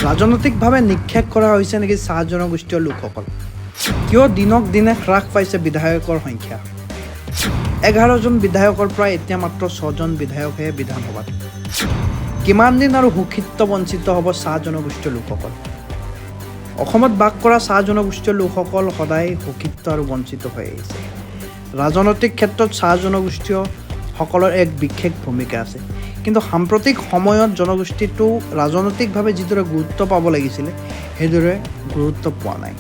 ৰাজনৈতিকভাৱে নিক্ষেপ কৰা হৈছে নেকি চাহ জনগোষ্ঠীয় লোকসকল? কিয় দিনক দিনে হ্ৰাস পাইছে বিধায়কৰ সংখ্যা? 11জন বিধায়কৰ পৰা এতিয়া মাত্ৰ 6জন বিধায়কহে বিধানসভাত। কিমান দিন আৰু সুখিত্ব বঞ্চিত হ'ব চাহ জনগোষ্ঠীয় লোকসকল? অসমত বাস কৰা চাহ জনগোষ্ঠীয় লোকসকল সদায় সুখিত্ব আৰু বঞ্চিত হৈ আহিছে। ৰাজনৈতিক ক্ষেত্ৰত চাহ জনগোষ্ঠীয় সকলৰ এক বিশেষ ভূমিকা আছে, কিন্তু সাম্প্ৰতিক সময়ত জনগোষ্ঠীটো ৰাজনৈতিকভাৱে যিদৰে গুৰুত্ব পাব লাগিছিলে সেইদৰে গুৰুত্ব পোৱা নাই।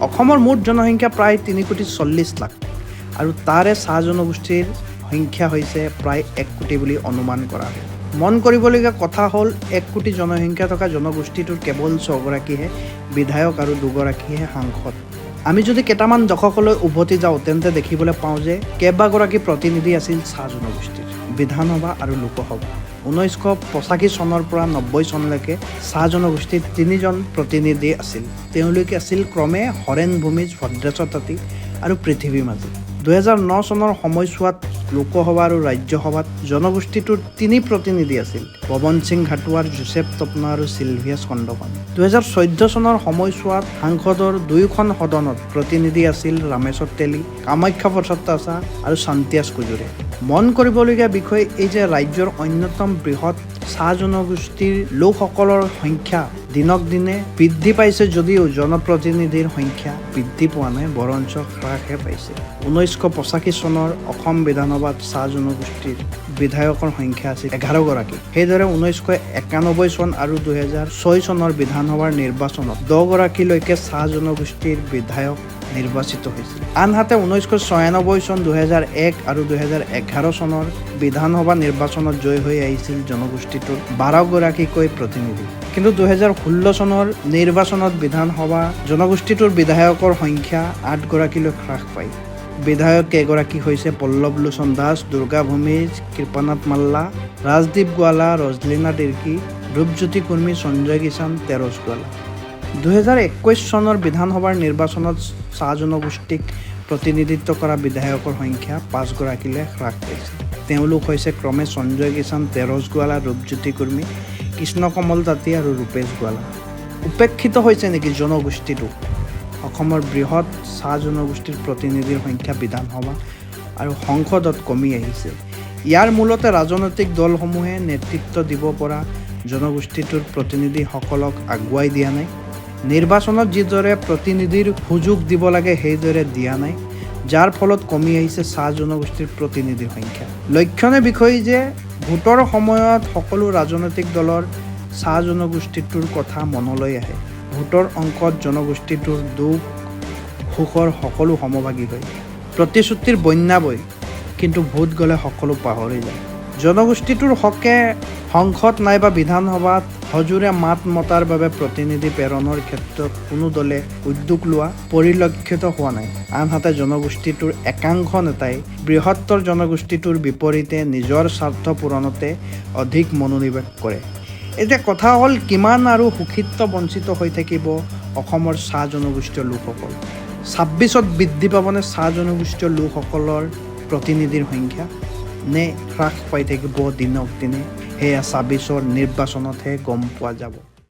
অসমৰ মুঠ জনসংখ্যা প্ৰায় 3,40 লাখ আৰু তাৰে চাহ জনগোষ্ঠীৰ সংখ্যা হৈছে প্ৰায় 1 কোটি বুলি অনুমান কৰা হয়। মন কৰিবলগীয়া কথা হ'ল 1 কোটি জনসংখ্যা থকা জনগোষ্ঠীটোৰ কেৱল 6গৰাকীহে বিধায়ক আৰু 2গৰাকীহে সাংসদ। আমি যদি কেইটামান দশকলৈ উভতি যাওঁ তেন্তে দেখিবলৈ পাওঁ যে কেইবাগৰাকী প্ৰতিনিধি আছিল চাহ জনগোষ্ঠীৰ বিধানসভা আৰু লোকসভা। 1985 চনৰ পৰা 90 চনলৈকে চাহ জনগোষ্ঠীৰ 3জন প্ৰতিনিধি আছিল। তেওঁলোকে আছিল ক্ৰমে হৰেণ ভূমিজ, ভদ্ৰেশ্বৰ তাঁতী আৰু পৃথিৱী মাঝি। 2009 চনৰ সময়ছোৱাত লোকসভা আৰু ৰাজ্যসভাত জনগোষ্ঠীটোৰ 3 প্ৰতিনিধি আছিল: পৱন সিং ঘাটোৱাৰ, জোচেফ তপনা আৰু চিলভিয়াছ খণ্ডৱান। 2014 চনৰ সময়ছোৱাত সাংসদৰ 2খন সদনত প্ৰতিনিধি আছিল ৰামেশ্বৰ তেলী, কামাখ্যা প্ৰসাদ তাছা আৰু শান্তিয়াছ কুজুৰে। মন কৰিবলগীয়া বিষয় এই যে ৰাজ্যৰ অন্যতম বৃহৎ চাহ জনগোষ্ঠীৰ লোকসকলৰ সংখ্যা দিনক দিনে বৃদ্ধি পাইছে যদিও জনপ্ৰতিনিধিৰ সংখ্যা বৃদ্ধি পোৱা নাই, বৰঞ্চ হ্ৰাসহে পাইছে। 1985 চনৰ অসম বিধানসভাত চাহ জনগোষ্ঠীৰ বিধায়কৰ সংখ্যা আছিল 11গৰাকী। সেইদৰে 1991 চন আৰু 2006 চনৰ বিধানসভাৰ নিৰ্বাচনত 10গৰাকীলৈকে চাহ জনগোষ্ঠীৰ বিধায়ক নিৰ্বাচিত হৈছিল। আনহাতে 1996 চন, 2001 আৰু 2011 চনৰ বিধানসভা নিৰ্বাচনত জয়ী হৈ আহিছিল জনগোষ্ঠীটোৰ 12গৰাকীকৈ প্ৰতিনিধি। কিন্তু 2016 চনৰ নিৰ্বাচনত বিধানসভা জনগোষ্ঠীটোৰ বিধায়কৰ সংখ্যা 8গৰাকীলৈ হ্ৰাস পায়। বিধায়ক কেইগৰাকী হৈছে পল্লৱ লোচন দাস, দুৰ্গা ভূমিজ, কৃপানাথ মাল্লা, ৰাজদীপ গোৱালা, ৰজলিনা তিৰ্কী, ৰূপজ্যোতি কুৰ্মী, সঞ্জয় কিষাণ, তেৰজ গোৱালা। 2021 চনৰ বিধানসভাৰ নিৰ্বাচনত চাহ জনগোষ্ঠীক প্ৰতিনিধিত্ব কৰা বিধায়কৰ সংখ্যা 5গৰাকীলৈ হ্ৰাস পাইছে। তেওঁলোক হৈছে ক্ৰমে সঞ্জয় কিষাণ, তেৰজ গোৱালা, ৰূপজ্যোতি কুৰ্মী, কৃষ্ণ কমল তাঁতী আৰু ৰূপেশ গোৱালা। উপেক্ষিত হৈছে নেকি জনগোষ্ঠীটো? অসমৰ বৃহৎ চাহ জনগোষ্ঠীৰ প্ৰতিনিধিৰ সংখ্যা বিধানসভা আৰু সংসদত কমি আহিছে। ইয়াৰ মূলতে ৰাজনৈতিক দলসমূহে নেতৃত্ব দিব পৰা জনগোষ্ঠীটোৰ প্ৰতিনিধিসকলক আগুৱাই দিয়া নাই। নিৰ্বাচনত যিদৰে প্ৰতিনিধিৰ সুযোগ দিব লাগে সেইদৰে দিয়া নাই, যাৰ ফলত কমি আহিছে চাহ জনগোষ্ঠীৰ প্ৰতিনিধিৰ সংখ্যা। লক্ষণীয় বিষয় যে ভোটৰ সময়ত সকলো ৰাজনৈতিক দলৰ চাহ জনগোষ্ঠীটোৰ কথা মনলৈ আহে। ভোটৰ অংকত জনগোষ্ঠীটোৰ দুখ সুখৰ সকলো সমভাগী হয়। প্ৰতিশ্ৰুতিৰ বন্যা বয়, কিন্তু ভোট গ'লে সকলো পাহৰি যায়। জনগোষ্ঠীটোৰ হকে সংসদ নাইবা বিধানসভাত সজোৰে মাত মতাৰ বাবে প্ৰতিনিধি প্ৰেৰণৰ ক্ষেত্ৰত কোনো দলে উদ্যোগ লোৱা পৰিলক্ষিত হোৱা নাই। আনহাতে জনগোষ্ঠীটোৰ একাংশ নেতাই বৃহত্তৰ জনগোষ্ঠীটোৰ বিপৰীতে নিজৰ স্বাৰ্থ পূৰণতে অধিক মনোনিৱেশ কৰে। এতিয়া কথা হ'ল, কিমান আৰু সুখিত্ব বঞ্চিত হৈ থাকিব অসমৰ চাহ জনগোষ্ঠীয় লোকসকল? 26ত বৃদ্ধি পাবনে চাহ জনগোষ্ঠীয় লোকসকলৰ প্ৰতিনিধিৰ সংখ্যা, নে হ্ৰাস পাই থাকিব দিনক দিনে? সেয়া 26ৰ নিৰ্বাচনতহে গম পোৱা যাব।